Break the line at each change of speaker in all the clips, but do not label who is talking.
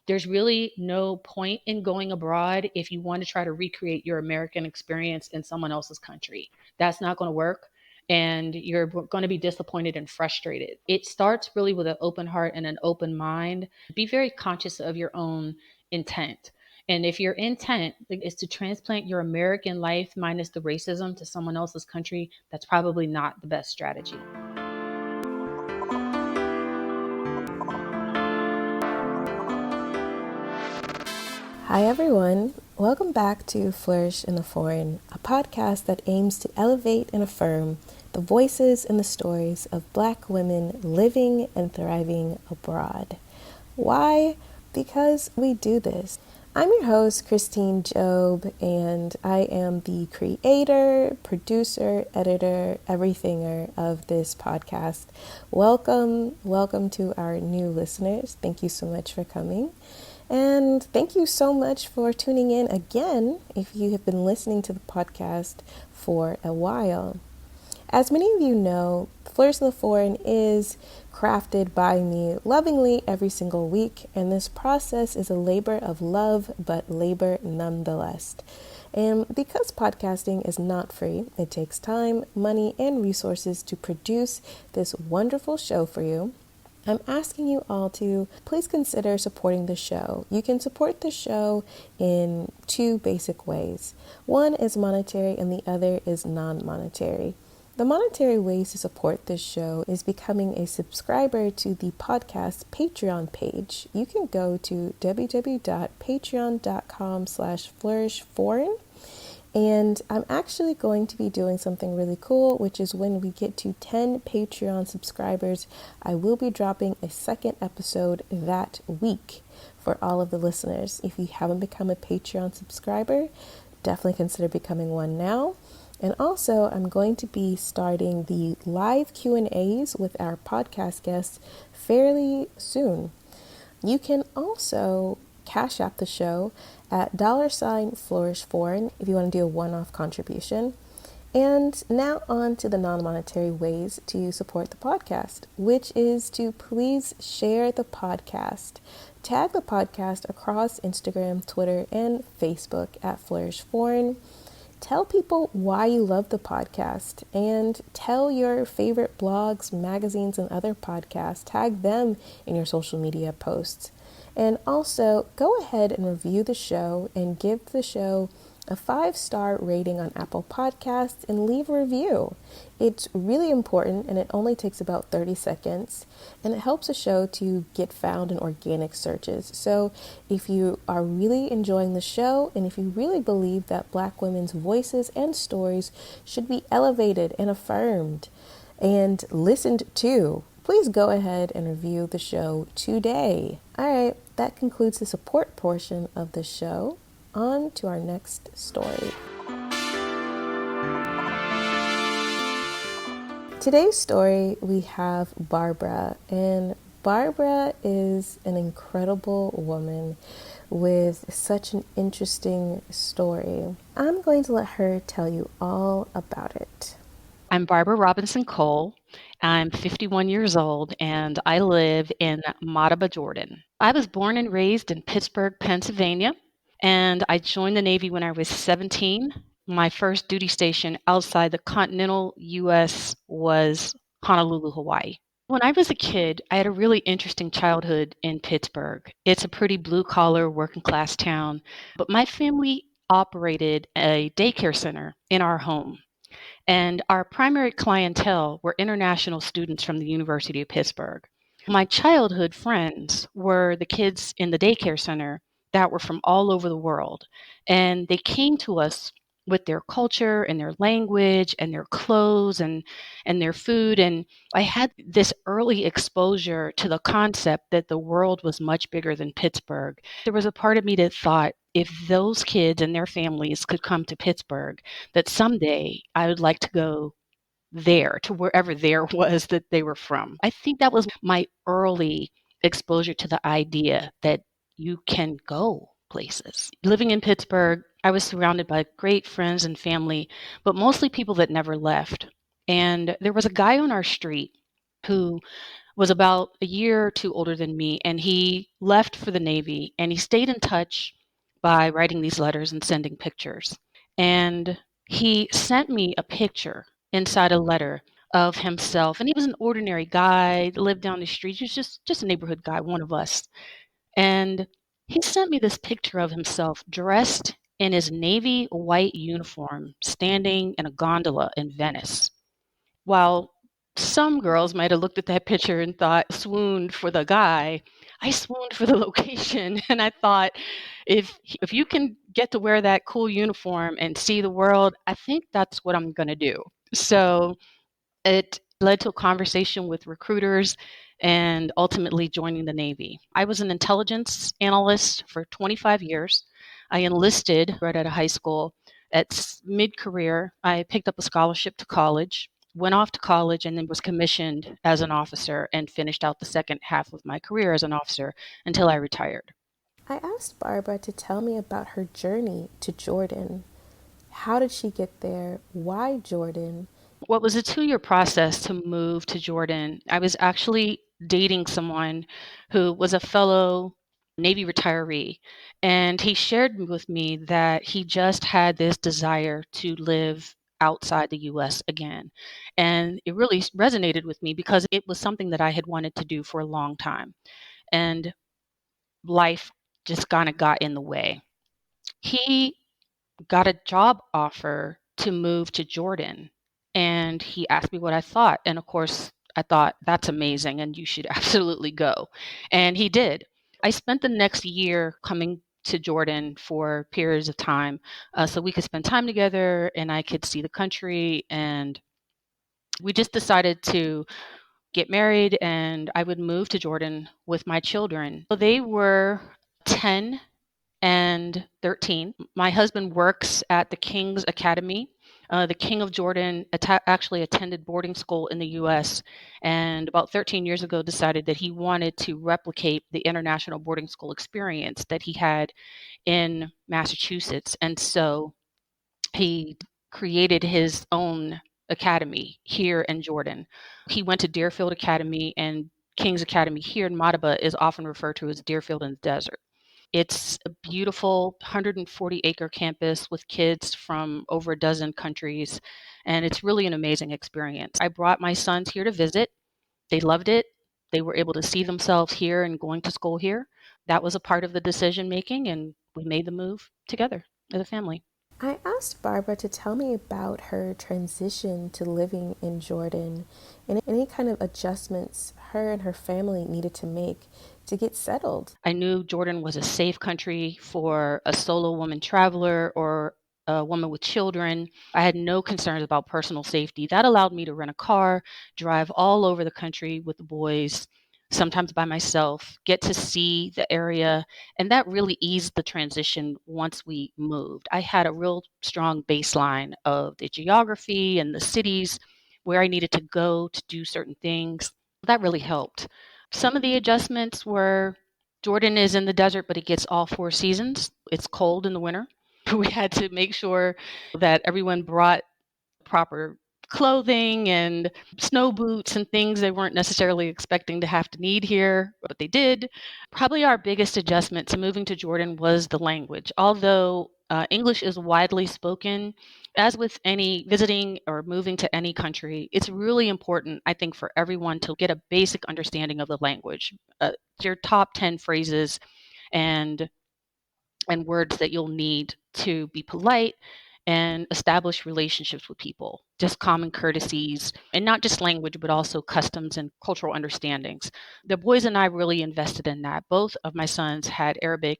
There's really no point in going abroad if you want to try to recreate your American experience in someone else's country. That's not going to work. And you're going to be disappointed and frustrated. It starts really with an open heart and an open mind. Be very conscious of your own intent. And if your intent is to transplant your American life minus the racism to someone else's country, that's probably not the best strategy.
Hi everyone, welcome back to Flourish in the Foreign, a podcast that aims to elevate and affirm the voices and the stories of Black women living and thriving abroad. Why? Because we do this. I'm your host, Christine Job, and I am the creator, producer, editor, everythinger of this podcast. Welcome to our new listeners. Thank you so much for coming. And thank you so much for tuning in again if you have been listening to the podcast for a while. As many of you know, Flourish in the Foreign is crafted by me lovingly every single week, and this process is a labor of love, but labor nonetheless. And because podcasting is not free, it takes time, money, and resources to produce this wonderful show for you. I'm asking you all to please consider supporting the show. You can support the show in two basic ways. One is monetary and the other is non-monetary. The monetary ways to support this show is becoming a subscriber to the podcast Patreon page. You can go to www.patreon.com/flourishforeign. And I'm actually going to be doing something really cool, which is when we get to 10 Patreon subscribers, I will be dropping a second episode that week for all of the listeners. If you haven't become a Patreon subscriber, definitely consider becoming one now. And also, I'm going to be starting the live Q&As with our podcast guests fairly soon. You can also Cash App the show at $flourishforeign if you want to do a one-off contribution. And now on to the non-monetary ways to support the podcast, which is to please share the podcast. Tag the podcast across Instagram, Twitter, and Facebook at Flourish Foreign. Tell people why you love the podcast and tell your favorite blogs, magazines, and other podcasts. Tag them in your social media posts. And also, go ahead and review the show and give the show a 5-star rating on Apple Podcasts and leave a review. It's really important and it only takes about 30 seconds and it helps the show to get found in organic searches. So if you are really enjoying the show and if you really believe that Black women's voices and stories should be elevated and affirmed and listened to, please go ahead and review the show today. All right, that concludes the support portion of the show. On to our next story. Today's story, we have Barbara, and Barbara is an incredible woman with such an interesting story. I'm going to let her tell you all about it.
I'm Barbara Robinson Cole. I'm 51 years old and I live in Madaba, Jordan. I was born and raised in Pittsburgh, Pennsylvania, and I joined the Navy when I was 17. My first duty station outside the continental U.S. was Honolulu, Hawaii. When I was a kid, I had a really interesting childhood in Pittsburgh. It's a pretty blue-collar, working-class town, but my family operated a daycare center in our home. And our primary clientele were international students from the University of Pittsburgh. My childhood friends were the kids in the daycare center that were from all over the world. And they came to us with their culture and their language and their clothes and their food. And I had this early exposure to the concept that the world was much bigger than Pittsburgh. There was a part of me that thought if those kids and their families could come to Pittsburgh, that someday I would like to go there to wherever there was that they were from. I think that was my early exposure to the idea that you can go places. Living in Pittsburgh, I was surrounded by great friends and family, but mostly people that never left. And there was a guy on our street who was about a year or two older than me, and he left for the Navy, and he stayed in touch by writing these letters and sending pictures. And he sent me a picture inside a letter of himself, and he was an ordinary guy, lived down the street. He was just a neighborhood guy, one of us. And he sent me this picture of himself dressed in his navy white uniform, standing in a gondola in Venice. While some girls might have looked at that picture and thought swooned for the guy, I swooned for the location. And I thought, if you can get to wear that cool uniform and see the world, I think that's what I'm going to do. So it led to a conversation with recruiters and ultimately joining the Navy. I was an intelligence analyst for 25 years. I enlisted right out of high school. At mid career, I picked up a scholarship to college, went off to college, and then was commissioned as an officer and finished out the second half of my career as an officer until I retired.
I asked Barbara to tell me about her journey to Jordan. How did she get there? Why Jordan?
What was a 2-year process to move to Jordan. I was actually dating someone who was a fellow Navy retiree, and he shared with me that he just had this desire to live outside the US again. And it really resonated with me because it was something that I had wanted to do for a long time. And life just kind of got in the way. He got a job offer to move to Jordan. And he asked me what I thought. And of course, I thought, that's amazing and you should absolutely go. And he did. I spent the next year coming to Jordan for periods of time so we could spend time together and I could see the country. And we just decided to get married and I would move to Jordan with my children. So they were 10 and 13. My husband works at the King's Academy. The King of Jordan actually attended boarding school in the US and about 13 years ago decided that he wanted to replicate the international boarding school experience that he had in Massachusetts. And so he created his own academy here in Jordan. He went to Deerfield Academy, and King's Academy here in Madaba is often referred to as Deerfield in the desert. It's a beautiful 140-acre campus with kids from over a dozen countries, and it's really an amazing experience. I brought my sons here to visit. They loved it. They were able to see themselves here and going to school here. That was a part of the decision making, and we made the move together as a family.
I asked Barbara to tell me about her transition to living in Jordan and any kind of adjustments her and her family needed to make to get settled.
I knew Jordan was a safe country for a solo woman traveler or a woman with children. I had no concerns about personal safety. That allowed me to rent a car, drive all over the country with the boys, sometimes by myself, get to see the area. And that really eased the transition once we moved. I had a real strong baseline of the geography and the cities where I needed to go to do certain things. That really helped. Some of the adjustments were Jordan is in the desert, but it gets all 4 seasons. It's cold in the winter. We had to make sure that everyone brought proper clothing and snow boots and things they weren't necessarily expecting to have to need here, but they did. Probably our biggest adjustment to moving to Jordan was the language. Although English is widely spoken, as with any visiting or moving to any country, it's really important, I think, for everyone to get a basic understanding of the language. Your top 10 phrases and words that you'll need to be polite and establish relationships with people, just common courtesies, and not just language, but also customs and cultural understandings. The boys and I really invested in that. Both of my sons had Arabic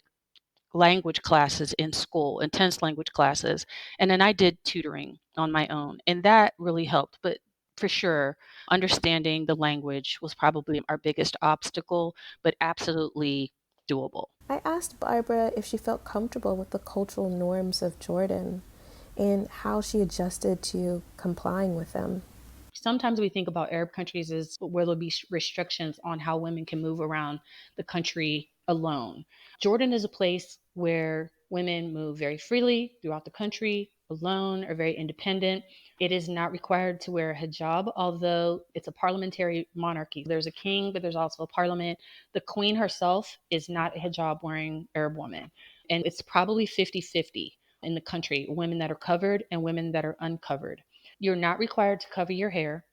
language classes in school, intense language classes, and then I did tutoring on my own, and that really helped. But for sure, understanding the language was probably our biggest obstacle, but absolutely doable.
I asked Barbara if she felt comfortable with the cultural norms of Jordan and how she adjusted to complying with them.
Sometimes we think about Arab countries as where there'll be restrictions on how women can move around the country alone. Jordan is a place where women move very freely throughout the country, alone or very independent. It is not required to wear a hijab, although it's a parliamentary monarchy. There's a king, but there's also a parliament. The queen herself is not a hijab wearing Arab woman. And it's probably 50-50 in the country, women that are covered and women that are uncovered. You're not required to cover your hair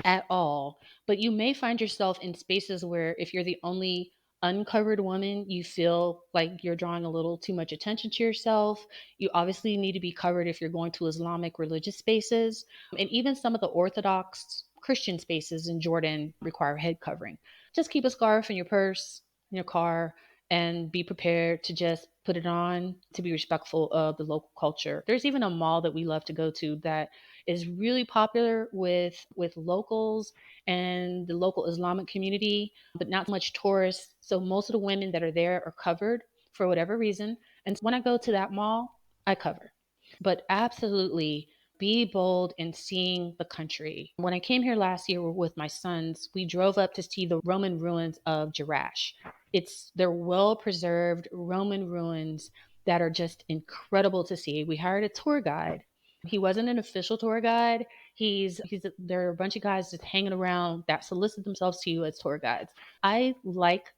at all. But you may find yourself in spaces where, if you're the only uncovered woman, you feel like you're drawing a little too much attention to yourself. You obviously need to be covered if you're going to Islamic religious spaces. And even some of the Orthodox Christian spaces in Jordan require head covering. Just keep a scarf in your purse, in your car, and be prepared to just put it on to be respectful of the local culture. There's even a mall that we love to go to that is really popular with locals and the local Islamic community, but not much tourists. So most of the women that are there are covered for whatever reason. And when I go to that mall, I cover. But absolutely be bold in seeing the country. When I came here last year with my sons, we drove up to see the Roman ruins of Jerash. They're well preserved Roman ruins that are just incredible to see. We hired a tour guide. He wasn't an official tour guide. There are a bunch of guys just hanging around that solicit themselves to you as tour guides. I like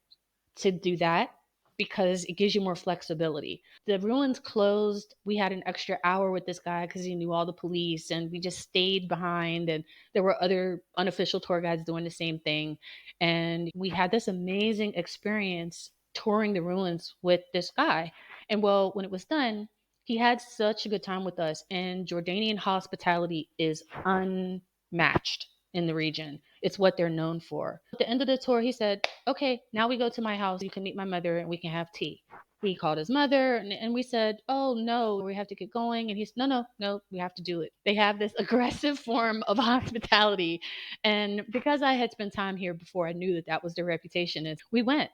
to do that because it gives you more flexibility. The ruins closed. We had an extra hour with this guy because he knew all the police, and we just stayed behind. And there were other unofficial tour guides doing the same thing. And we had this amazing experience touring the ruins with this guy. And well, when it was done, he had such a good time with us. And Jordanian hospitality is unmatched in the region. It's what they're known for. At the end of the tour, he said, "Okay, now we go to my house. You can meet my mother and we can have tea." He called his mother, and we said, "Oh no, we have to get going." And he's, "No, no, no, we have to do it." They have this aggressive form of hospitality. And because I had spent time here before, I knew that that was their reputation. And we went.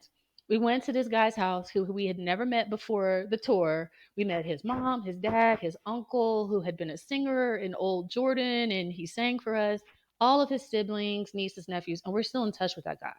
We went to this guy's house who we had never met before the tour. We met his mom, his dad, his uncle, who had been a singer in Old Jordan, and he sang for us, all of his siblings, nieces, nephews, and we're still in touch with that guy.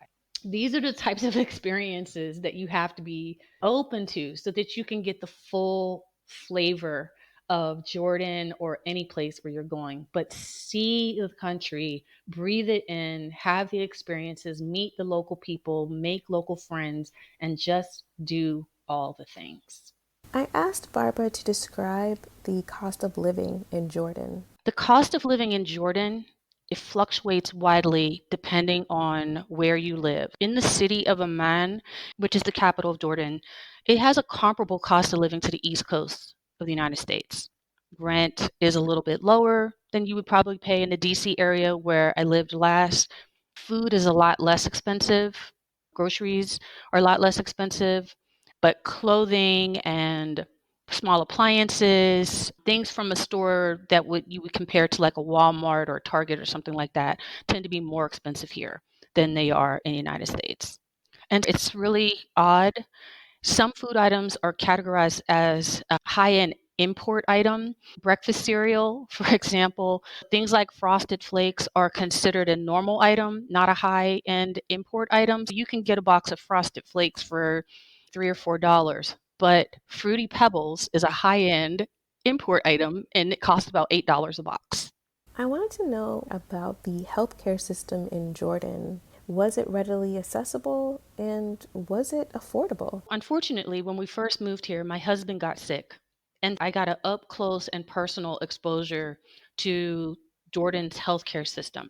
These are the types of experiences that you have to be open to so that you can get the full flavor of Jordan or any place where you're going. But see the country, breathe it in, have the experiences, meet the local people, make local friends, and just do all the things.
I asked Barbara to describe the cost of living in Jordan.
The cost of living in Jordan, it fluctuates widely depending on where you live. In the city of Amman, which is the capital of Jordan, it has a comparable cost of living to the East Coast of the United States. Rent is a little bit lower than you would probably pay in the DC area where I lived last. Food is a lot less expensive. Groceries are a lot less expensive, but clothing and small appliances, things from a store that would you would compare to like a Walmart or a Target or something like that, tend to be more expensive here than they are in the United States. And it's really odd. Some food items are categorized as a high-end import item. Breakfast cereal, for example, things like Frosted Flakes are considered a normal item, not a high-end import item. So you can get a box of Frosted Flakes for $3 or $4, but Fruity Pebbles is a high-end import item and it costs about $8 a box.
I wanted to know about the healthcare system in Jordan. Was it readily accessible and was it affordable?
Unfortunately, when we first moved here, my husband got sick, and I got an up close and personal exposure to Jordan's healthcare system.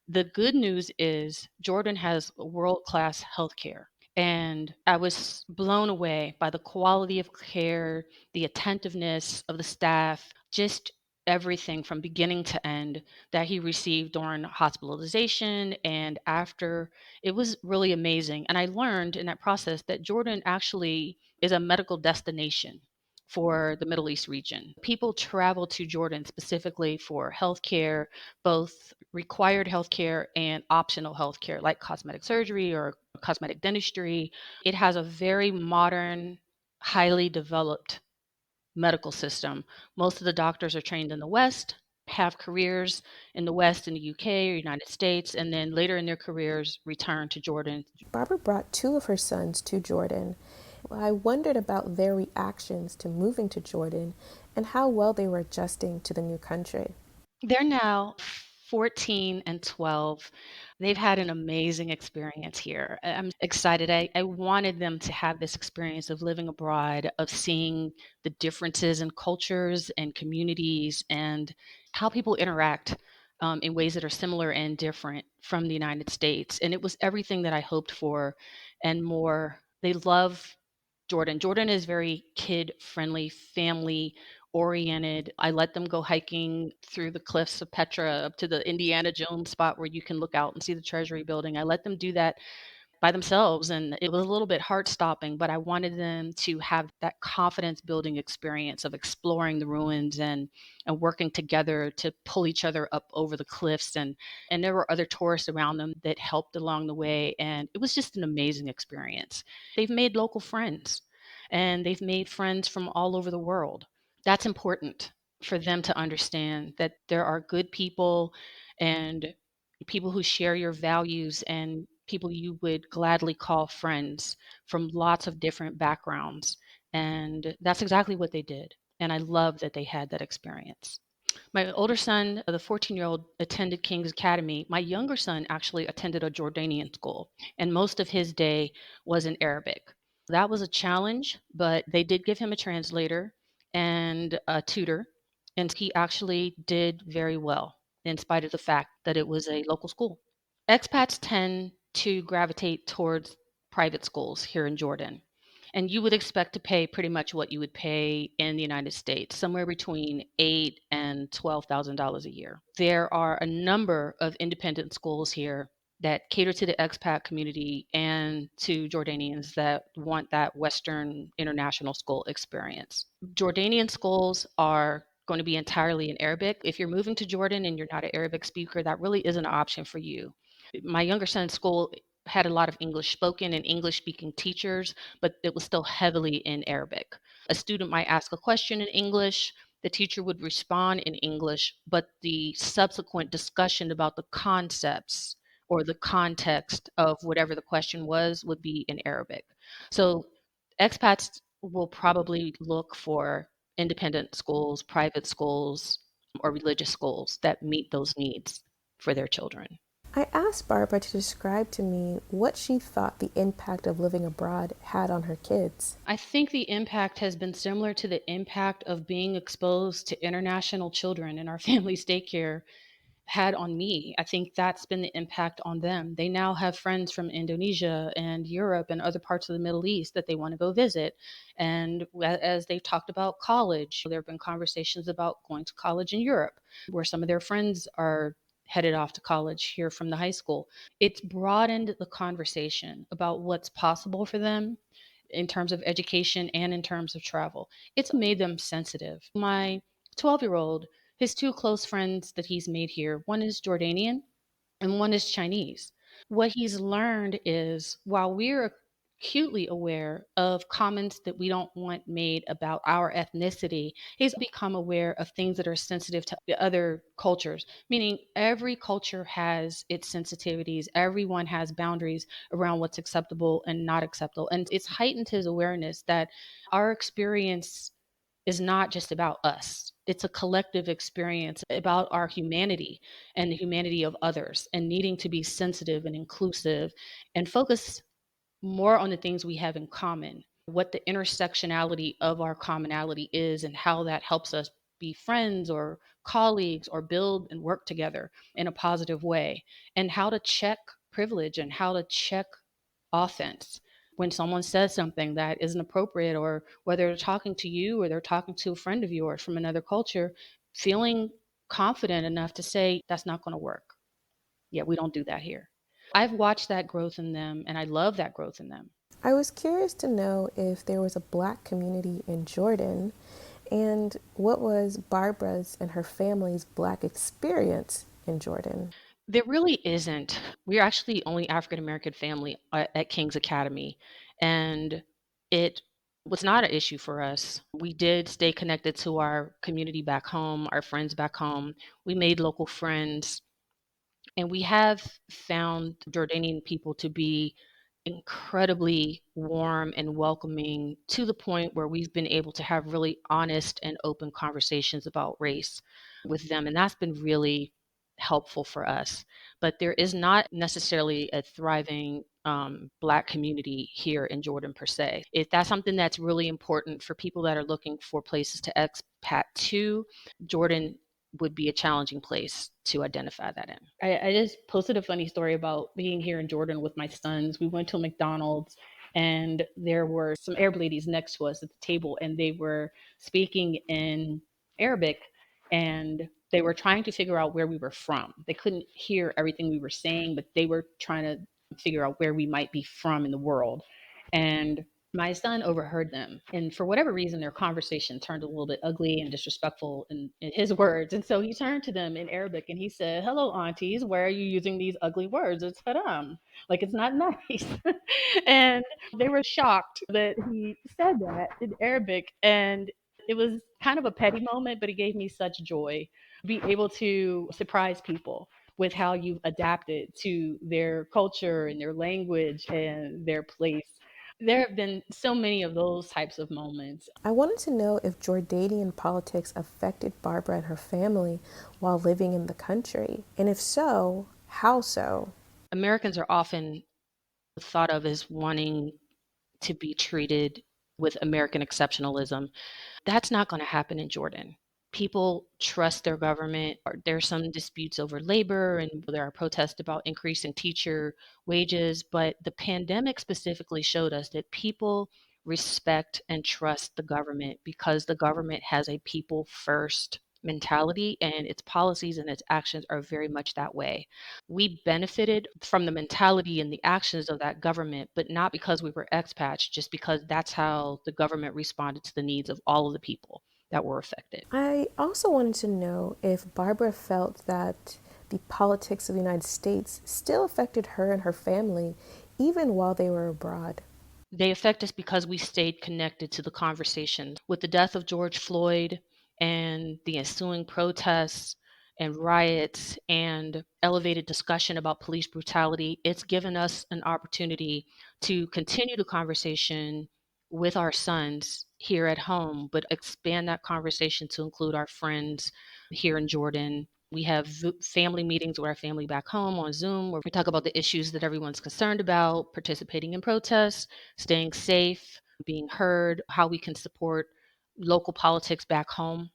The good news is Jordan has world class healthcare. And I was blown away by the quality of care, the attentiveness of the staff, just everything from beginning to end that he received during hospitalization and after. It was really amazing. And I learned in that process that Jordan actually is a medical destination for the Middle East region. People travel to Jordan specifically for healthcare, both required healthcare and optional healthcare, like cosmetic surgery or cosmetic dentistry. It has a very modern, highly developed medical system. Most of the doctors are trained in the West, have careers in the West, in the UK or United States, and then later in their careers return to Jordan.
Barbara brought two of her sons to Jordan. I wondered about their reactions to moving to Jordan and how well they were adjusting to the new country.
They're now 14 and 12. They've had an amazing experience here. I'm excited. I wanted them to have this experience of living abroad, of seeing the differences in cultures and communities and how people interact in ways that are similar and different from the United States. And it was everything that I hoped for and more. They love Jordan. Jordan is very kid friendly, family oriented. I let them go hiking through the cliffs of Petra up to the Indiana Jones spot where you can look out and see the Treasury building. I let them do that by themselves, and it was a little bit heart stopping, but I wanted them to have that confidence building experience of exploring the ruins and working together to pull each other up over the cliffs, and there were other tourists around them that helped along the way, and it was just an amazing experience. They've made local friends, and they've made friends from all over the world. That's important for them to understand that there are good people and people who share your values and people you would gladly call friends from lots of different backgrounds. And that's exactly what they did. And I love that they had that experience. My older son, the 14-year-old, attended King's Academy. My younger son actually attended a Jordanian school, and most of his day was in Arabic. That was a challenge, but they did give him a translator and a tutor, and he actually did very well in spite of the fact that it was a local school. Expats tend to gravitate towards private schools here in Jordan. And you would expect to pay pretty much what you would pay in the United States, somewhere between $8,000 and $12,000 a year. There are a number of independent schools here that cater to the expat community and to Jordanians that want that Western international school experience. Jordanian schools are going to be entirely in Arabic. If you're moving to Jordan and you're not an Arabic speaker, that really is an option for you. My younger son's school had a lot of English spoken and English speaking teachers, but it was still heavily in Arabic. A student might ask a question in English, the teacher would respond in English, but the subsequent discussion about the concepts or the context of whatever the question was would be in Arabic. So expats will probably look for independent schools, private schools, or religious schools that meet those needs for their children.
I asked Barbara to describe to me what she thought the impact of living abroad had on her kids.
I think the impact has been similar to the impact of being exposed to international children in our family's daycare had on me. I think that's been the impact on them. They now have friends from Indonesia and Europe and other parts of the Middle East that they want to go visit. And as they've talked about college, there have been conversations about going to college in Europe, where some of their friends are headed off to college here from the high school. It's broadened the conversation about what's possible for them in terms of education and in terms of travel. It's made them sensitive. My 12-year-old, his two close friends that he's made here, one is Jordanian and one is Chinese. What he's learned is while we're acutely aware of comments that we don't want made about our ethnicity, he's become aware of things that are sensitive to the other cultures, meaning every culture has its sensitivities, everyone has boundaries around what's acceptable and not acceptable. And it's heightened his awareness that our experience is not just about us. It's a collective experience about our humanity and the humanity of others and needing to be sensitive and inclusive and focus more on the things we have in common, what the intersectionality of our commonality is, and how that helps us be friends or colleagues or build and work together in a positive way, and how to check privilege and how to check offense when someone says something that isn't appropriate, or whether they're talking to you or they're talking to a friend of yours from another culture, feeling confident enough to say, that's not going to work. Yeah, we don't do that here. I've watched that growth in them, and I love that growth in them.
I was curious to know if there was a black community in Jordan and what was Barbara's and her family's black experience in Jordan.
There really isn't. We're actually the only African American family at King's Academy, and it was not an issue for us. We did stay connected to our community back home, our friends back home. We made local friends, and we have found Jordanian people to be incredibly warm and welcoming to the point where we've been able to have really honest and open conversations about race with them. And that's been really helpful for us. But there is not necessarily a thriving Black community here in Jordan per se. If that's something that's really important for people that are looking for places to expat to, Jordan would be a challenging place to identify that in. I just posted a funny story about being here in Jordan with my sons. We went to a McDonald's and there were some Arab ladies next to us at the table and they were speaking in Arabic and they were trying to figure out where we were from. They couldn't hear everything we were saying, but they were trying to figure out where we might be from in the world. And my son overheard them. And for whatever reason, their conversation turned a little bit ugly and disrespectful in his words. And so he turned to them in Arabic and he said, "Hello, aunties, why are you using these ugly words? It's haram. Like, it's not nice." And they were shocked that he said that in Arabic. And it was kind of a petty moment, but it gave me such joy to be able to surprise people with how you've adapted to their culture and their language and their place. There have been so many of those types of moments.
I wanted to know if Jordanian politics affected Barbara and her family while living in the country, and if so, how so?
Americans are often thought of as wanting to be treated with American exceptionalism. That's not going to happen in Jordan. People trust their government. There's some disputes over labor, and there are protests about increasing teacher wages. But the pandemic specifically showed us that people respect and trust the government because the government has a people first mentality, and its policies and its actions are very much that way. We benefited from the mentality and the actions of that government, but not because we were expats, just because that's how the government responded to the needs of all of the people that were affected.
I also wanted to know if Barbara felt that the politics of the United States still affected her and her family even while they were abroad.
They affect us because we stayed connected to the conversations. With the death of George Floyd and the ensuing protests and riots and elevated discussion about police brutality, it's given us an opportunity to continue the conversation with our sons here at home, but expand that conversation to include our friends here in Jordan. We have family meetings with our family back home on Zoom where we talk about the issues that everyone's concerned about, participating in protests, staying safe, being heard, how we can support local politics back home.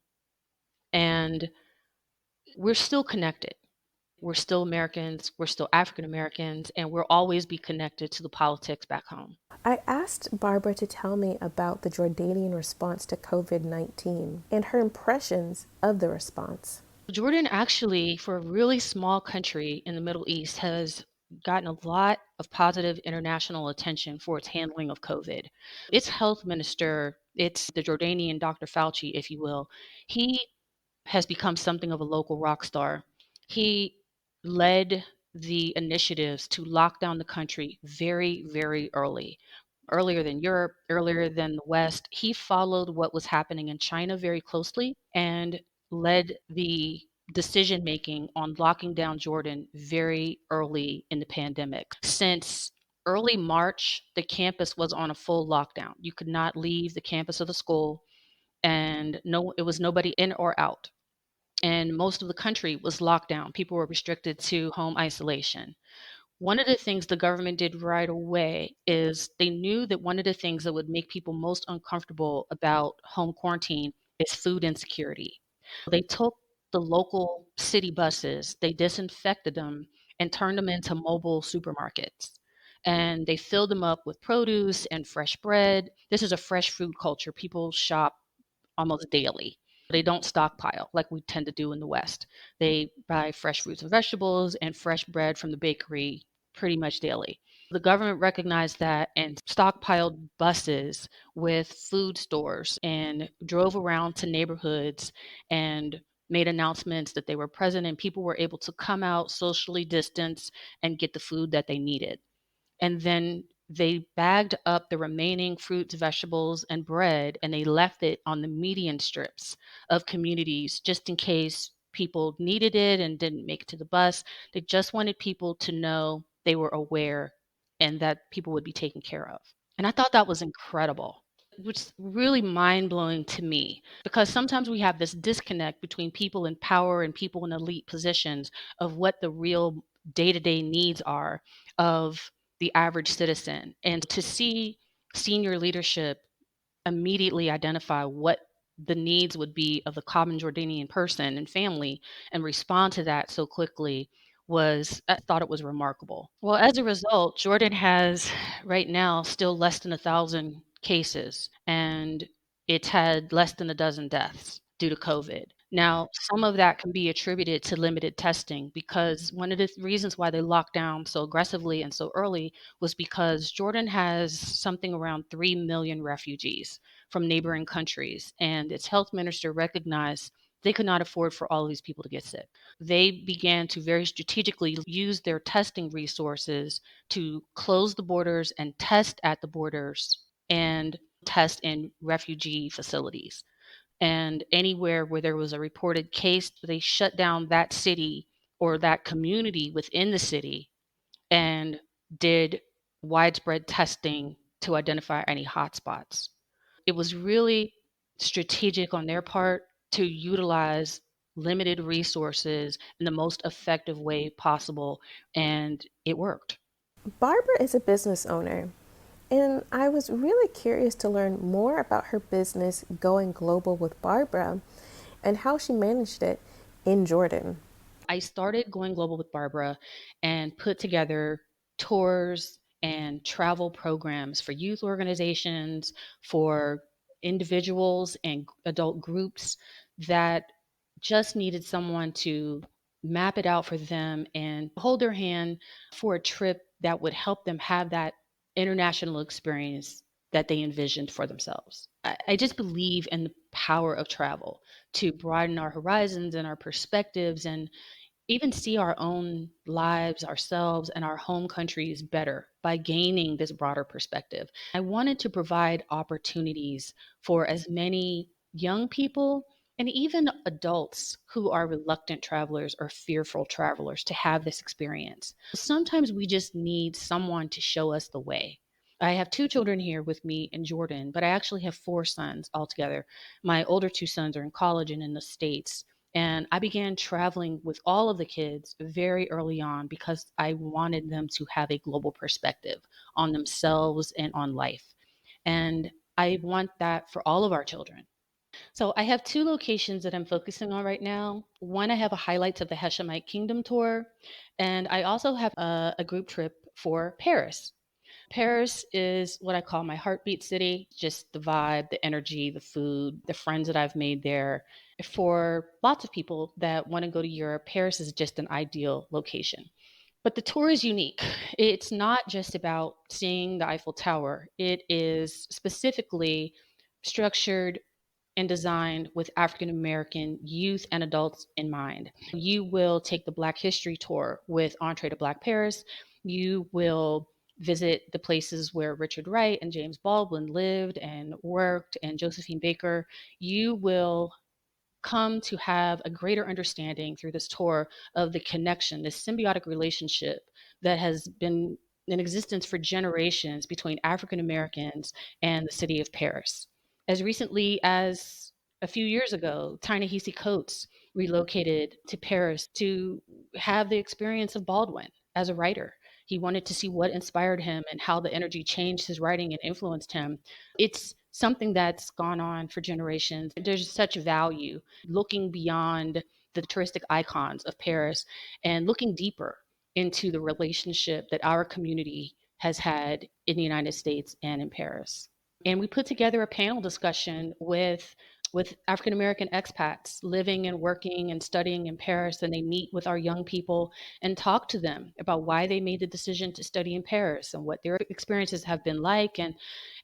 And we're still connected. We're still Americans, we're still African Americans, and we'll always be connected to the politics back home.
I asked Barbara to tell me about the Jordanian response to COVID-19 and her impressions of the response.
Jordan actually, for a really small country in the Middle East, has gotten a lot of positive international attention for its handling of COVID. Its health minister, it's the Jordanian Dr. Fauci, if you will, he has become something of a local rock star. He led the initiatives to lock down the country very, very early, earlier than Europe, earlier than the West. He followed what was happening in China very closely and led the decision making on locking down Jordan very early in the pandemic. Since early March, the campus was on a full lockdown. You could not leave the campus of the school, and no, it was nobody in or out. And most of the country was locked down. People were restricted to home isolation. One of the things the government did right away is they knew that one of the things that would make people most uncomfortable about home quarantine is food insecurity. They took the local city buses, they disinfected them and turned them into mobile supermarkets. And they filled them up with produce and fresh bread. This is a fresh food culture. People shop almost daily. They don't stockpile like we tend to do in the West. They buy fresh fruits and vegetables and fresh bread from the bakery pretty much daily. The government recognized that and stockpiled buses with food stores and drove around to neighborhoods and made announcements that they were present and people were able to come out socially distance and get the food that they needed. And then they bagged up the remaining fruits, vegetables, and bread, and they left it on the median strips of communities just in case people needed it and didn't make it to the bus. They just wanted people to know they were aware and that people would be taken care of. And I thought that was incredible, which is really mind blowing to me because sometimes we have this disconnect between people in power and people in elite positions of what the real day to day needs are of the average citizen. And to see senior leadership immediately identify what the needs would be of the common Jordanian person and family and respond to that so quickly was, I thought it was remarkable. Well, as a result, Jordan has right now still less than 1,000 cases, and it's had less than a dozen deaths due to COVID. Now, some of that can be attributed to limited testing because one of the reasons why they locked down so aggressively and so early was because Jordan has something around 3 million refugees from neighboring countries, and its health minister recognized they could not afford for all of these people to get sick. They began to very strategically use their testing resources to close the borders and test at the borders and test in refugee facilities. And anywhere where there was a reported case, they shut down that city or that community within the city and did widespread testing to identify any hotspots. It was really strategic on their part to utilize limited resources in the most effective way possible, and it worked.
Barbara is a business owner, and I was really curious to learn more about her business going global with Barbara and how she managed it in Jordan.
I started going global with Barbara and put together tours and travel programs for youth organizations, for individuals and adult groups that just needed someone to map it out for them and hold their hand for a trip that would help them have that international experience that they envisioned for themselves. I just believe in the power of travel to broaden our horizons and our perspectives and even see our own lives, ourselves, and our home countries better by gaining this broader perspective. I wanted to provide opportunities for as many young people and even adults who are reluctant travelers or fearful travelers to have this experience. Sometimes we just need someone to show us the way. I have two children here with me in Jordan, but I actually have four sons altogether. My older two sons are in college and in the States. And I began traveling with all of the kids very early on because I wanted them to have a global perspective on themselves and on life. And I want that for all of our children. So I have two locations that I'm focusing on right now. One, I have a highlights of the Heshemite Kingdom tour, and I also have a group trip for Paris. Paris is what I call my heartbeat city, just the vibe, the energy, the food, the friends that I've made there. For lots of people that want to go to Europe, Paris is just an ideal location. But the tour is unique. It's not just about seeing the Eiffel Tower, it is specifically structured and designed with African American youth and adults in mind. You will take the Black History Tour with Entree to Black Paris. You will visit the places where Richard Wright and James Baldwin lived and worked, and Josephine Baker. You will come to have a greater understanding through this tour of the connection, this symbiotic relationship that has been in existence for generations between African Americans and the city of Paris. As recently as a few years ago, Ta-Nehisi Coates relocated to Paris to have the experience of Baldwin as a writer. He wanted to see what inspired him and how the energy changed his writing and influenced him. It's something that's gone on for generations. There's such value looking beyond the touristic icons of Paris and looking deeper into the relationship that our community has had in the United States and in Paris. And we put together a panel discussion with African American expats living and working and studying in Paris, and they meet with our young people and talk to them about why they made the decision to study in Paris and what their experiences have been like, and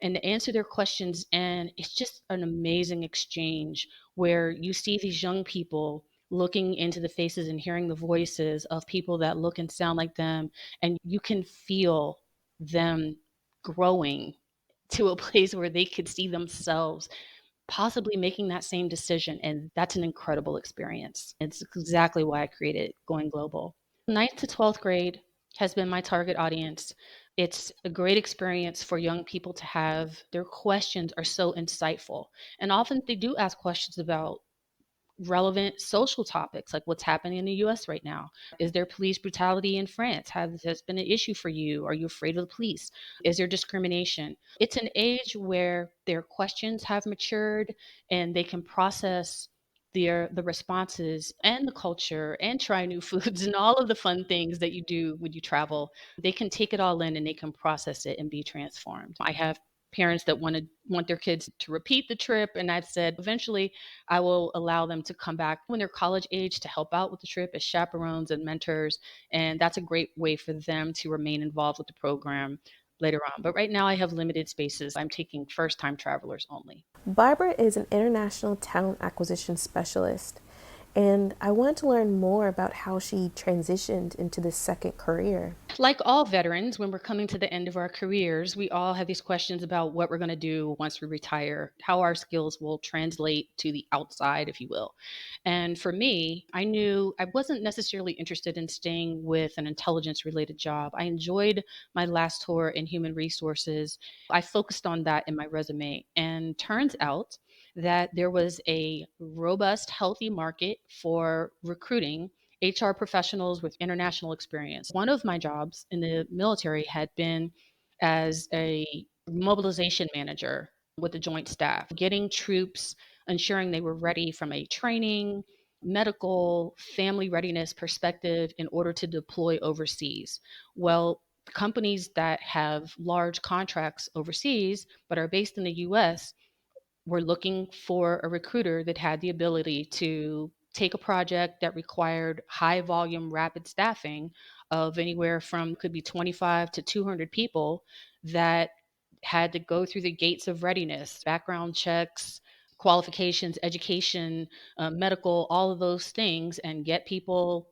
answer their questions. And it's just an amazing exchange where you see these young people looking into the faces and hearing the voices of people that look and sound like them, and you can feel them growing to a place where they could see themselves possibly making that same decision. And that's an incredible experience. It's exactly why I created Going Global. Ninth to 12th grade has been my target audience. It's a great experience for young people to have. Their questions are so insightful. And often they do ask questions about relevant social topics like what's happening in the US right now. Is there police brutality in France? Has this been an issue for you? Are you afraid of the police? Is there discrimination? It's an age where their questions have matured and they can process the responses and the culture and try new foods and all of the fun things that you do when you travel. They can take it all in and they can process it and be transformed. I have parents that want their kids to repeat the trip, and I've said eventually I will allow them to come back when they're college age to help out with the trip as chaperones and mentors. And that's a great way for them to remain involved with the program later on. But right now, I have limited spaces. I'm taking first time travelers only.
Barbara is an international talent acquisition specialist, and I want to learn more about how she transitioned into this second career.
Like all veterans, when we're coming to the end of our careers, we all have these questions about what we're going to do once we retire, how our skills will translate to the outside, if you will. And for me, I knew I wasn't necessarily interested in staying with an intelligence related job. I enjoyed my last tour in human resources. I focused on that in my resume. And turns out that there was a robust, healthy market for recruiting HR professionals with international experience. One of my jobs in the military had been as a mobilization manager with the joint staff, getting troops, ensuring they were ready from a training, medical, family readiness perspective in order to deploy overseas. Well, companies that have large contracts overseas but are based in the US were looking for a recruiter that had the ability to take a project that required high volume, rapid staffing of anywhere from could be 25 to 200 people that had to go through the gates of readiness, background checks, qualifications, education, medical, all of those things, and get people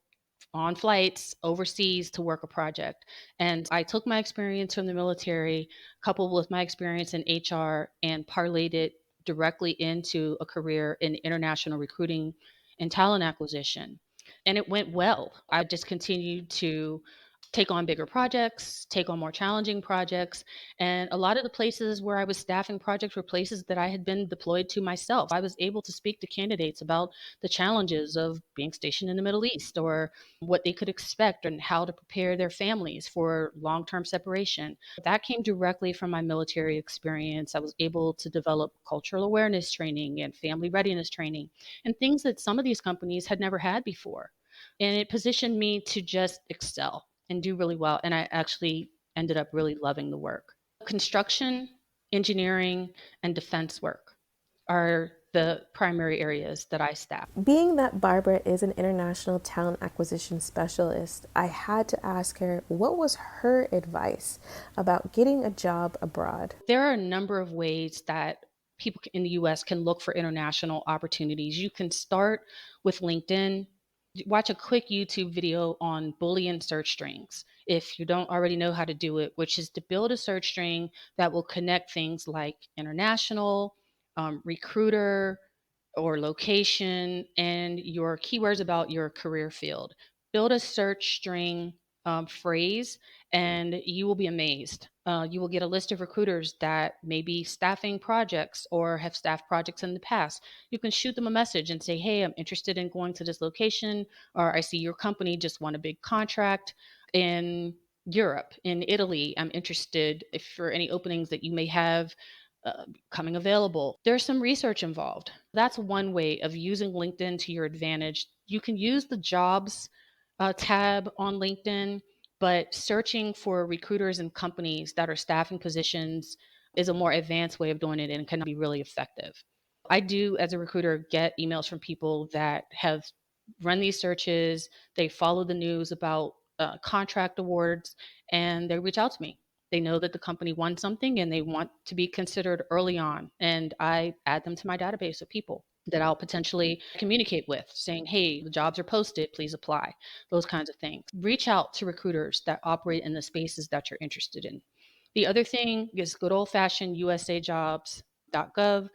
on flights overseas to work a project. And I took my experience from the military, coupled with my experience in HR, and parlayed it directly into a career in international recruiting and talent acquisition. And it went well. I just continued to take on bigger projects, take on more challenging projects. And a lot of the places where I was staffing projects were places that I had been deployed to myself. I was able to speak to candidates about the challenges of being stationed in the Middle East or what they could expect and how to prepare their families for long term separation. That came directly from my military experience. I was able to develop cultural awareness training and family readiness training and things that some of these companies had never had before. And it positioned me to just excel and do really well. And I actually ended up really loving the work. Construction, engineering, and defense work are the primary areas that I staff.
Being that Barbara is an international talent acquisition specialist, I had to ask her what was her advice about getting a job abroad.
There are a number of ways that people in the US can look for international opportunities. You can start with LinkedIn. Watch a quick YouTube video on Boolean search strings if you don't already know how to do it, which is to build a search string that will connect things like international, recruiter, or location, and your keywords about your career field. Build a search string phrase, and you will be amazed. You will get a list of recruiters that may be staffing projects or have staffed projects in the past. You can shoot them a message and say, hey, I'm interested in going to this location, or I see your company just won a big contract in Europe, in Italy. I'm interested if for any openings that you may have coming available. There's some research involved. That's one way of using LinkedIn to your advantage. You can use the jobs tab on LinkedIn, but searching for recruiters and companies that are staffing positions is a more advanced way of doing it and can be really effective. I do, as a recruiter, get emails from people that have run these searches, they follow the news about contract awards, and they reach out to me. They know that the company won something and they want to be considered early on. And I add them to my database of people that I'll potentially communicate with, saying, hey, the jobs are posted, please apply, those kinds of things. Reach out to recruiters that operate in the spaces that you're interested in. The other thing is good old fashioned usajobs.gov.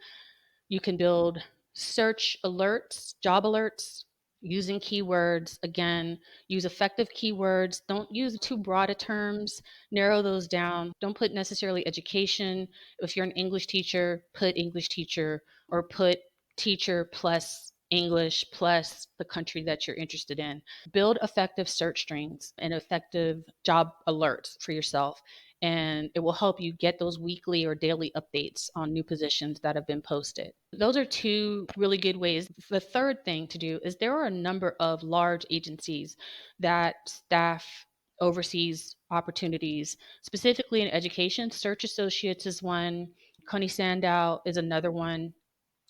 You can build search alerts, job alerts using keywords. Again, use effective keywords. Don't use too broad of terms. Narrow those down. Don't put necessarily education. If you're an English teacher, put English teacher, or put teacher plus English plus the country that you're interested in. Build effective search strings and effective job alerts for yourself. And it will help you get those weekly or daily updates on new positions that have been posted. Those are two really good ways. The third thing to do is there are a number of large agencies that staff overseas opportunities, specifically in education. Search Associates is one, Coney Sandow is another one.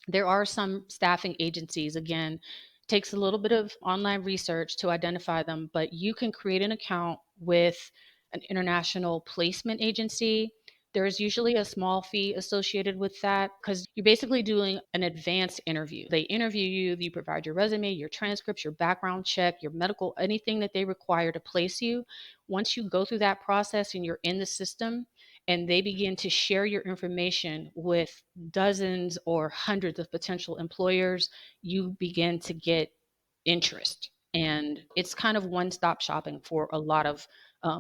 There are some staffing agencies, again, takes a little bit of online research to identify them, but you can create an account with an international placement agency. There's usually a small fee associated with that because you're basically doing an advanced interview. They interview you, you provide your resume, your transcripts, your background check, your medical, anything that they require to place you. Once you go through that process and you're in the system, and they begin to share your information with dozens or hundreds of potential employers, you begin to get interest. And it's kind of one stop shopping for a lot of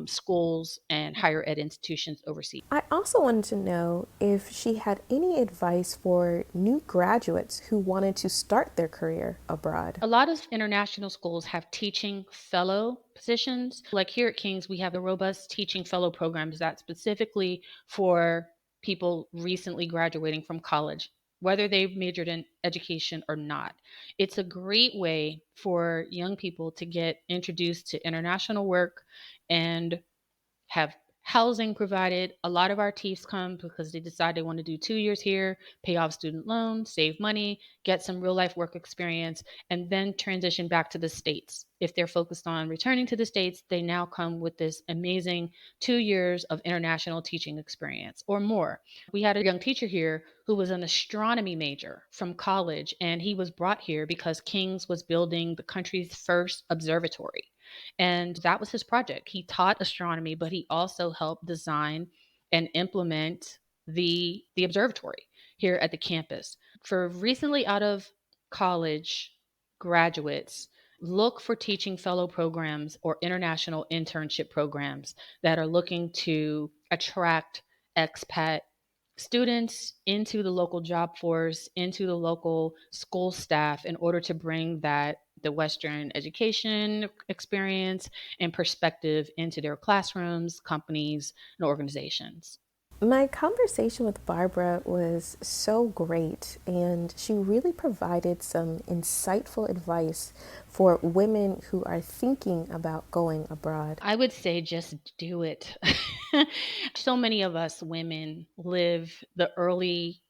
schools and higher ed institutions overseas.
I also wanted to know if she had any advice for new graduates who wanted to start their career abroad.
A lot of international schools have teaching fellow positions. Like here at King's, we have the robust teaching fellow programs that specifically for people recently graduating from college, whether they've majored in education or not. It's a great way for young people to get introduced to international work and have housing provided. A lot of our Chiefs come because they decide they want to do 2 years here, pay off student loans, save money, get some real life work experience, and then transition back to the States. If they're focused on returning to the States, they now come with this amazing 2 years of international teaching experience or more. We had a young teacher here who was an astronomy major from college, and he was brought here because King's was building the country's first observatory. And that was his project. He taught astronomy, but he also helped design and implement the observatory here at the campus. For recently out of college graduates, look for teaching fellow programs or international internship programs that are looking to attract expat students into the local job force, into the local school staff in order to bring that the Western education experience and perspective into their classrooms, companies, and organizations.
My conversation with Barbara was so great, and she really provided some insightful advice for women who are thinking about going abroad.
I would say just do it. So many of us women live the early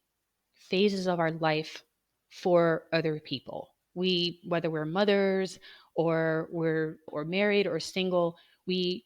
phases of our life for other people. We, whether we're mothers or we're or married or single, we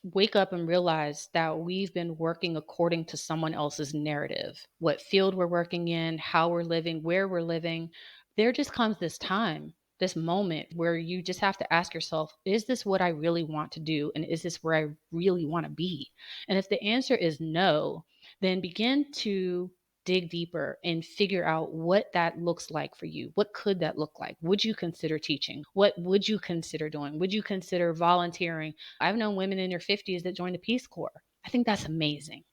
wake up and realize that we've been working according to someone else's narrative, what field we're working in, how we're living, where we're living. There just comes this time, this moment where you just have to ask yourself, is this what I really want to do? And is this where I really want to be? And if the answer is no, then begin to dig deeper and figure out what that looks like for you. What could that look like? Would you consider teaching? What would you consider doing? Would you consider volunteering? I've known women in their 50s that joined the Peace Corps. I think that's amazing.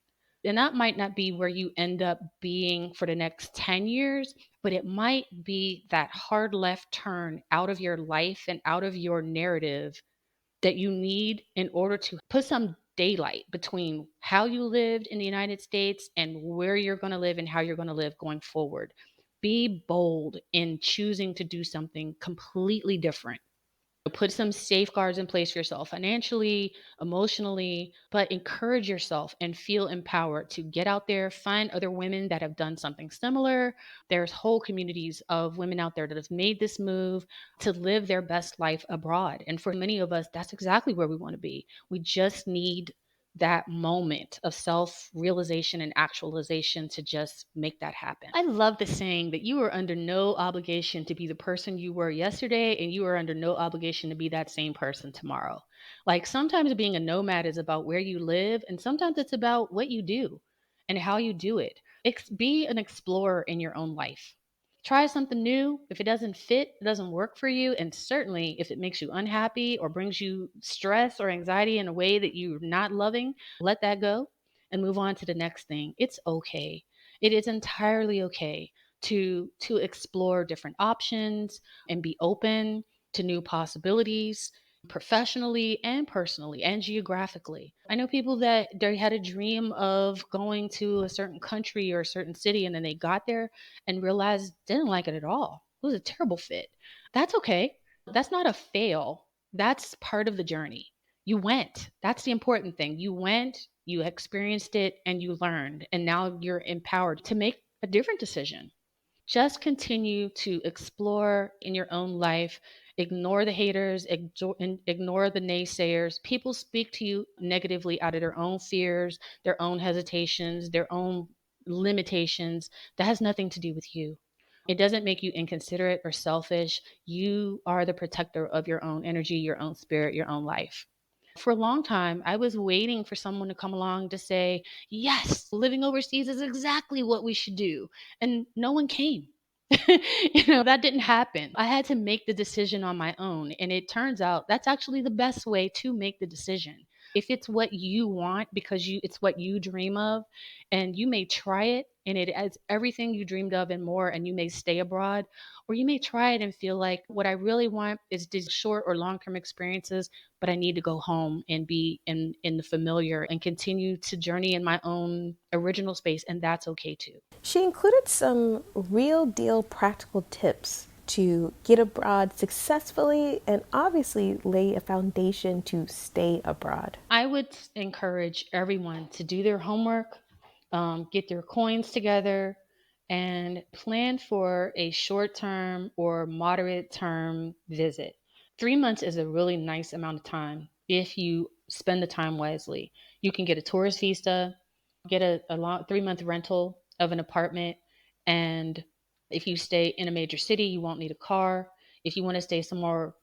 And that might not be where you end up being for the next 10 years, but it might be that hard left turn out of your life and out of your narrative that you need in order to put some daylight between how you lived in the United States and where you're going to live and how you're going to live going forward. Be bold in choosing to do something completely different. Put some safeguards in place for yourself financially, emotionally, but encourage yourself and feel empowered to get out there, find other women that have done something similar. There's whole communities of women out there that have made this move to live their best life abroad. And for many of us, that's exactly where we want to be. We just need that moment of self realization and actualization to just make that happen. I love the saying that you are under no obligation to be the person you were yesterday, and you are under no obligation to be that same person tomorrow. Like sometimes being a nomad is about where you live, and sometimes it's about what you do and how you do it. Be an explorer in your own life. Try something new. If it doesn't fit, it doesn't work for you, and certainly if it makes you unhappy or brings you stress or anxiety in a way that you're not loving, let that go and move on to the next thing. It's okay. It is entirely okay to explore different options and be open to new possibilities professionally and personally and geographically. I know people that they had a dream of going to a certain country or a certain city, and then they got there and realized didn't like it at all. It was a terrible fit. That's okay. That's not a fail. That's part of the journey. You went. That's the important thing. You went, you experienced it, and you learned. And now you're empowered to make a different decision. Just continue to explore in your own life. Ignore the haters, ignore the naysayers. People speak to you negatively out of their own fears, their own hesitations, their own limitations. That has nothing to do with you. It doesn't make you inconsiderate or selfish. You are the protector of your own energy, your own spirit, your own life. For a long time, I was waiting for someone to come along to say, yes, living overseas is exactly what we should do. And no one came. That didn't happen. I had to make the decision on my own. And it turns out that's actually the best way to make the decision. If it's what you want because it's what you dream of, and you may try it and it has everything you dreamed of and more, and you may stay abroad, or you may try it and feel like what I really want is these short or long term experiences, but I need to go home and be in the familiar and continue to journey in my own original space, and that's okay too.
She included some real deal practical tips to get abroad successfully and obviously lay a foundation to stay abroad.
I would encourage everyone to do their homework, get their coins together, and plan for a short term or moderate term visit. 3 months is a really nice amount of time if you spend the time wisely. You can get a tourist visa, get a long 3 month rental of an apartment, and if you stay in a major city, you won't need a car. If you want to stay somewhere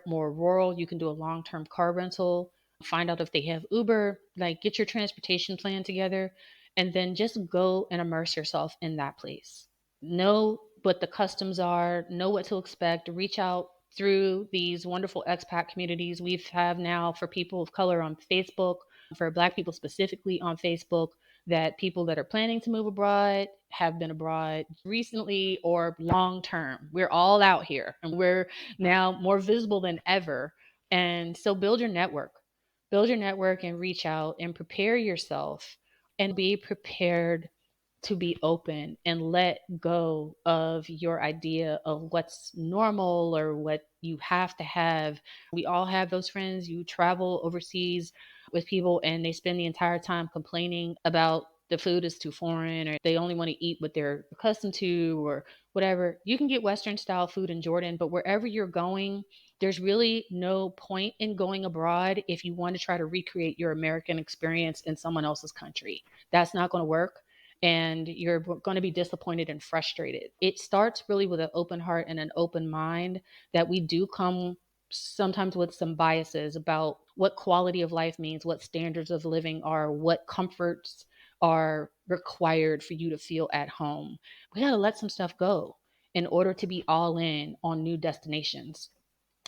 more rural, you can do a long term car rental. Find out if they have Uber, like get your transportation plan together, and then just go and immerse yourself in that place. Know what the customs are, know what to expect, reach out through these wonderful expat communities we have now for people of color on Facebook, for Black people specifically on Facebook, that people that are planning to move abroad have been abroad recently or long term. We're all out here and we're now more visible than ever. And so build your network and reach out and prepare yourself and be prepared to be open and let go of your idea of what's normal or what you have to have. We all have those friends. You travel overseas with people and they spend the entire time complaining about the food is too foreign or they only want to eat what they're accustomed to or whatever. You can get Western style food in Jordan, but wherever you're going, there's really no point in going abroad if you want to try to recreate your American experience in someone else's country. That's not going to work, and you're going to be disappointed and frustrated. It starts really with an open heart and an open mind, that we do come sometimes with some biases about what quality of life means, what standards of living are, what comforts are required for you to feel at home. We got to let some stuff go in order to be all in on new destinations.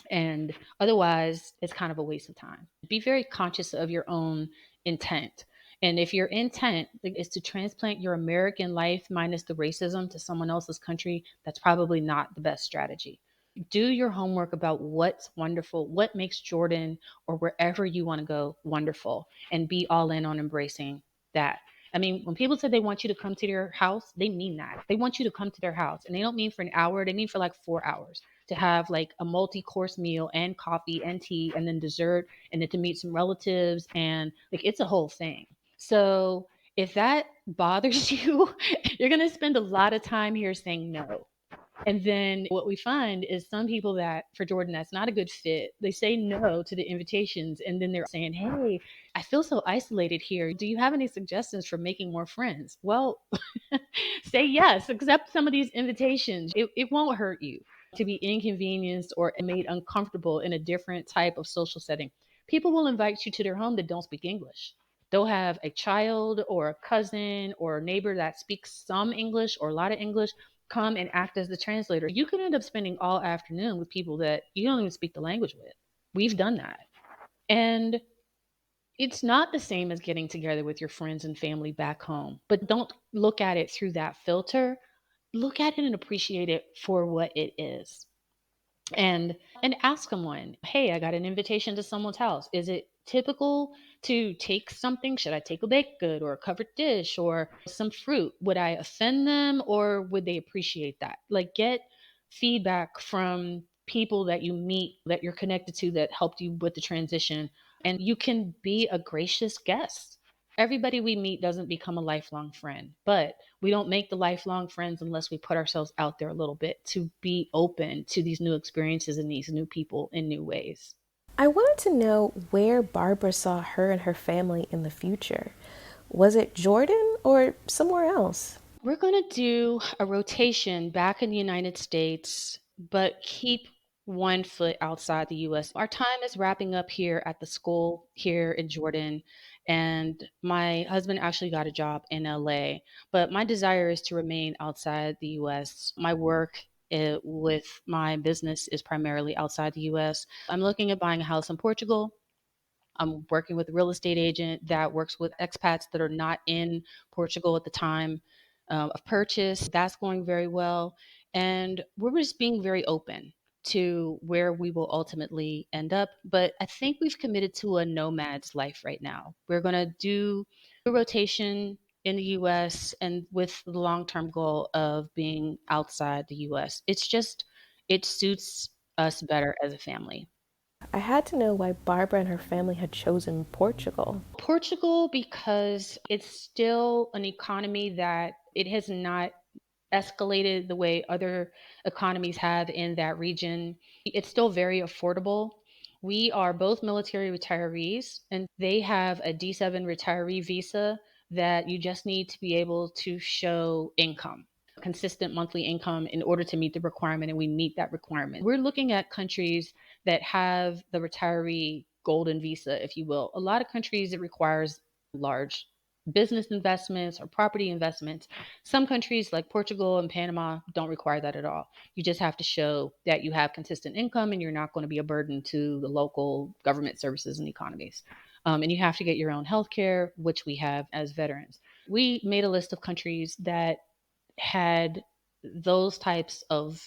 And otherwise, it's kind of a waste of time. Be very conscious of your own intent. And if your intent is to transplant your American life minus the racism to someone else's country, that's probably not the best strategy. Do your homework about what's wonderful, what makes Jordan or wherever you want to go wonderful, and be all in on embracing that. I mean, when people say they want you to come to their house, they mean that. They want you to come to their house, and they don't mean for an hour, they mean for like 4 hours, to have like a multi-course meal and coffee and tea and then dessert, and then to meet some relatives, and like it's a whole thing. So if that bothers you, you're going to spend a lot of time here saying no. And then what we find is some people that for Jordan, that's not a good fit. They say no to the invitations. And then they're saying, hey, I feel so isolated here. Do you have any suggestions for making more friends? Well, say yes, accept some of these invitations. It won't hurt you to be inconvenienced or made uncomfortable in a different type of social setting. People will invite you to their home that don't speak English. They'll have a child or a cousin or a neighbor that speaks some English or a lot of English. come and act as the translator. You could end up spending all afternoon with people that you don't even speak the language with. We've done that. And it's not the same as getting together with your friends and family back home, but don't look at it through that filter. Look at it and appreciate it for what it is. And ask someone, hey, I got an invitation to someone's house. Is it typical to take something? Should I take a baked good or a covered dish or some fruit? Would I offend them or would they appreciate that? Like, get feedback from people that you meet, that you're connected to, that helped you with the transition, and you can be a gracious guest. Everybody we meet doesn't become a lifelong friend, but we don't make the lifelong friends unless we put ourselves out there a little bit to be open to these new experiences and these new people in new ways.
I wanted to know where Barbara saw her and her family in the future. Was it Jordan or somewhere else?
We're going to do a rotation back in the United States, but keep one foot outside the US. Our time is wrapping up here at the school here in Jordan, and my husband actually got a job in LA, but my desire is to remain outside the US. My work with my business is primarily outside the US. I'm looking at buying a house in Portugal. I'm working with a real estate agent that works with expats that are not in Portugal at the time of purchase. That's going very well. And we're just being very open to where we will ultimately end up. But I think we've committed to a nomad's life right now. We're going to do a rotation in the US and with the long term goal of being outside the US. It's just, it suits us better as a family.
I had to know why Barbara and her family had chosen Portugal.
Portugal, because it's still an economy that it has not escalated the way other economies have in that region. It's still very affordable. We are both military retirees, and they have a D7 retiree visa that you just need to be able to show income, consistent monthly income in order to meet the requirement, and we meet that requirement. We're looking at countries that have the retiree golden visa, if you will. A lot of countries, it requires large business investments or property investments. Some countries like Portugal and Panama don't require that at all. You just have to show that you have consistent income and you're not going to be a burden to the local government services and economies. And you have to get your own health care, which we have as veterans. We made a list of countries that had those types of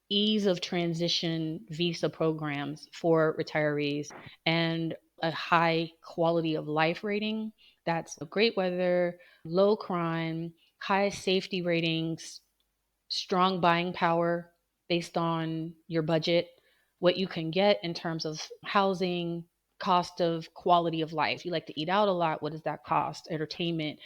ease of transition visa programs for retirees and a high quality of life rating. That's great weather, low crime, high safety ratings, strong buying power based on your budget, what you can get in terms of housing, cost of quality of life. You like to eat out a lot. What does that cost? Entertainment,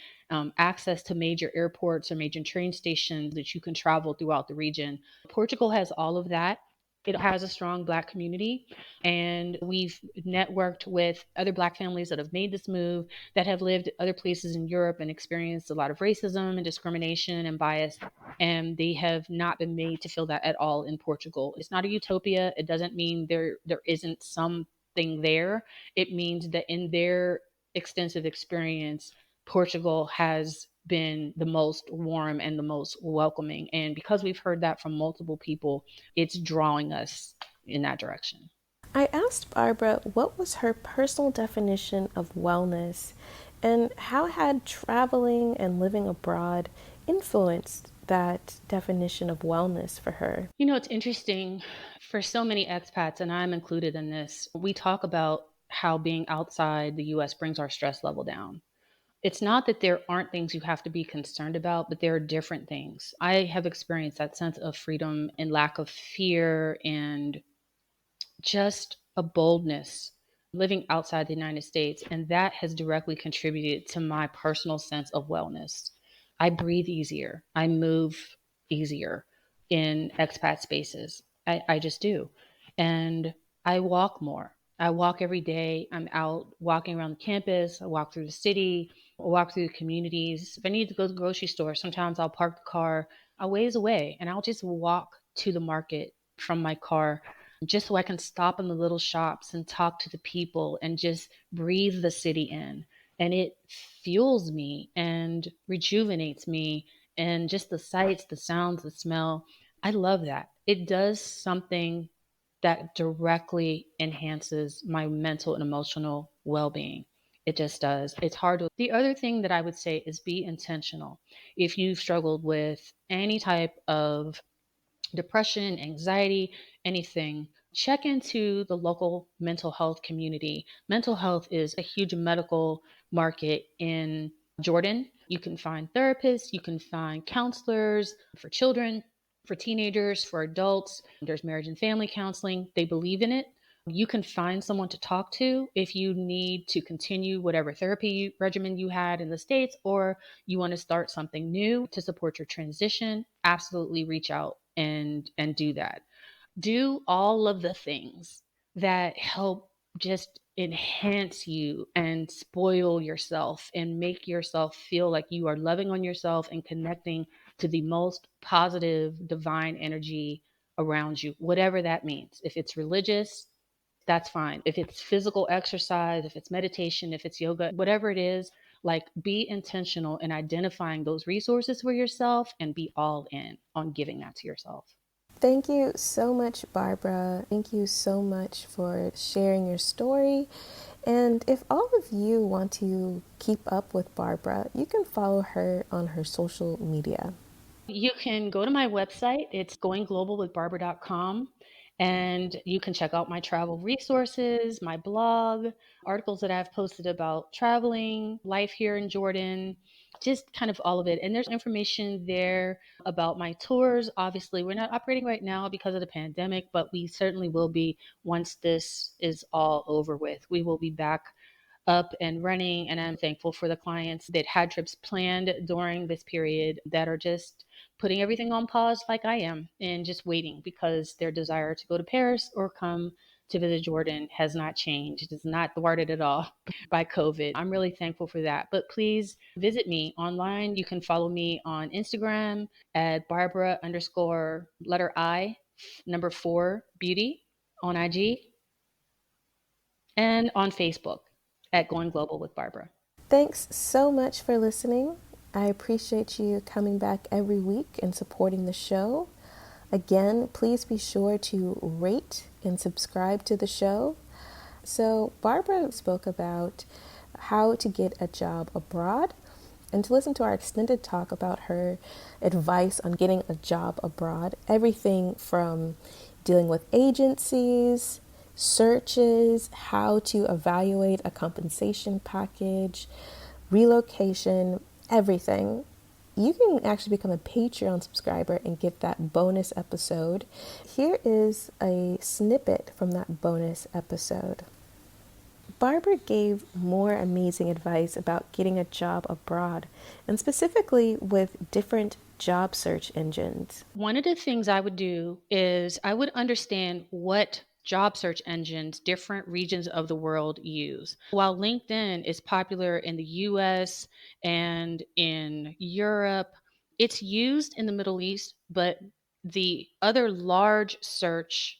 access to major airports or major train stations that you can travel throughout the region. Portugal has all of that. It has a strong Black community, and we've networked with other Black families that have made this move, that have lived other places in Europe and experienced a lot of racism and discrimination and bias, and they have not been made to feel that at all in Portugal. It's not a utopia. It doesn't mean there isn't something there. It means that in their extensive experience, Portugal has been the most warm and the most welcoming. And because we've heard that from multiple people, it's drawing us in that direction.
I asked Barbara what was her personal definition of wellness and how had traveling and living abroad influenced that definition of wellness for her.
You know, it's interesting for so many expats, and I'm included in this. We talk about how being outside the US brings our stress level down. It's not that there aren't things you have to be concerned about, but there are different things. I have experienced that sense of freedom and lack of fear and just a boldness living outside the United States. And that has directly contributed to my personal sense of wellness. I breathe easier, I move easier in expat spaces. I just do. And I walk more. I walk every day. I'm out walking around the campus. I walk through the city, I walk through the communities. If I need to go to the grocery store, sometimes I'll park the car a ways away and I'll just walk to the market from my car just so I can stop in the little shops and talk to the people and just breathe the city in. And it fuels me and rejuvenates me and just the sights, the sounds, the smell. I love that. It does something that directly enhances my mental and emotional well being. It just does. It's hard to. The other thing that I would say is be intentional. If you've struggled with any type of depression, anxiety, anything, check into the local mental health community. Mental health is a huge medical market in Jordan. You can find therapists, you can find counselors for children, for teenagers, for adults. There's marriage and family counseling. They believe in it. You can find someone to talk to if you need to continue whatever therapy regimen you had in the States, or you want to start something new to support your transition. Absolutely reach out and do that. Do all of the things that help just enhance you and spoil yourself and make yourself feel like you are loving on yourself and connecting to the most positive divine energy around you, whatever that means. If it's religious, that's fine. If it's physical exercise, if it's meditation, if it's yoga, whatever it is, like be intentional in identifying those resources for yourself and be all in on giving that to yourself.
Thank you so much, Barbara. Thank you so much for sharing your story. And if all of you want to keep up with Barbara, you can follow her on her social media.
You can go to my website. It's goingglobalwithbarbara.com. And you can check out my travel resources, my blog, articles that I've posted about traveling, life here in Jordan, just kind of all of it. And there's information there about my tours. Obviously, we're not operating right now because of the pandemic, but we certainly will be once this is all over with. We will be back up and running. And I'm thankful for the clients that had trips planned during this period that are just putting everything on pause, like I am, and just waiting because their desire to go to Paris or come to visit Jordan has not changed. It is not thwarted at all by COVID. I'm really thankful for that. But please visit me online. You can follow me on Instagram at Barbara underscore letter I, number 4 beauty on IG, and on Facebook at Going Global with Barbara.
Thanks so much for listening. I appreciate you coming back every week and supporting the show. Again, please be sure to rate and subscribe to the show. So, Barbara spoke about how to get a job abroad, and to listen to our extended talk about her advice on getting a job abroad. Everything from dealing with agencies, searches, how to evaluate a compensation package, relocation, everything. You can actually become a Patreon subscriber and get that bonus episode. Here is a snippet from that bonus episode. Barbara gave more amazing advice about getting a job abroad, and specifically with different job search engines.
One of the things I would do is I would understand what job search engines different regions of the world use. While LinkedIn is popular in the US and in Europe, it's used in the Middle East, but the other large search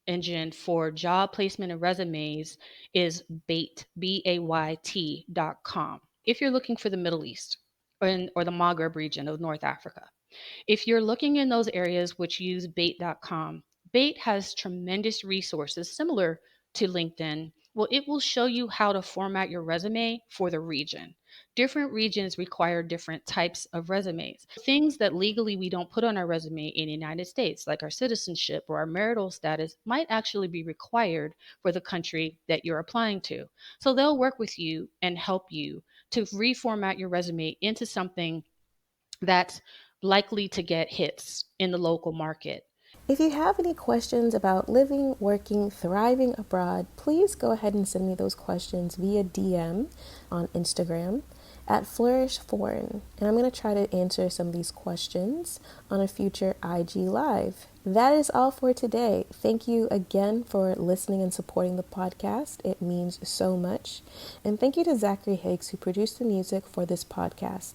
engine for job placement and resumes is BAYT.com. If you're looking for the Middle East or the Maghreb region of North Africa. If you're looking in those areas which use bait.com, Bait has tremendous resources similar to LinkedIn. Well, it will show you how to format your resume for the region. Different regions require different types of resumes. Things that legally we don't put on our resume in the United States, like our citizenship or our marital status, might actually be required for the country that you're applying to. So they'll work with you and help you to reformat your resume into something that's likely to get hits in the local market.
If you have any questions about living, working, thriving abroad, please go ahead and send me those questions via DM on Instagram at Flourish Foreign. And I'm going to try to answer some of these questions on a future IG Live. That is all for today. Thank you again for listening and supporting the podcast. It means so much. And thank you to Zachary Higgs, who produced the music for this podcast.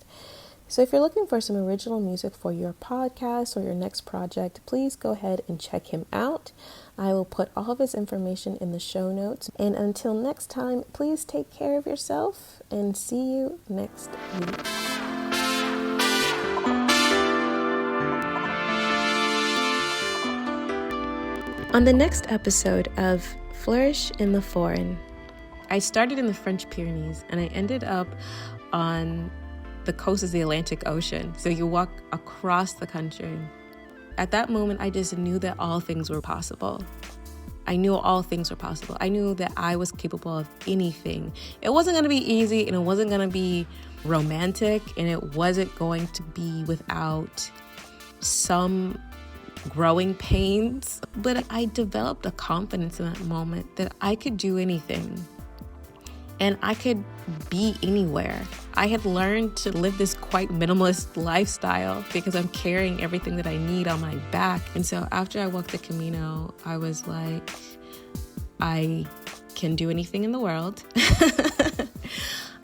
So if you're looking for some original music for your podcast or your next project, please go ahead and check him out. I will put all of his information in the show notes. And until next time, please take care of yourself and see you next week. On the next episode of Flourish in the Foreign, I started in the French Pyrenees and I ended up on the coast of the Atlantic Ocean. So you walk across the country. At that moment, I just knew that all things were possible. I knew all things were possible. I knew that I was capable of anything. It wasn't going to be easy, and it wasn't going to be romantic, and it wasn't going to be without some growing pains. But I developed a confidence in that moment that I could do anything. And I could be anywhere. I had learned to live this quite minimalist lifestyle because I'm carrying everything that I need on my back. And so after I walked the Camino, I was like, I can do anything in the world.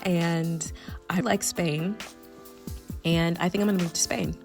And I like Spain. And I think I'm going to move to Spain.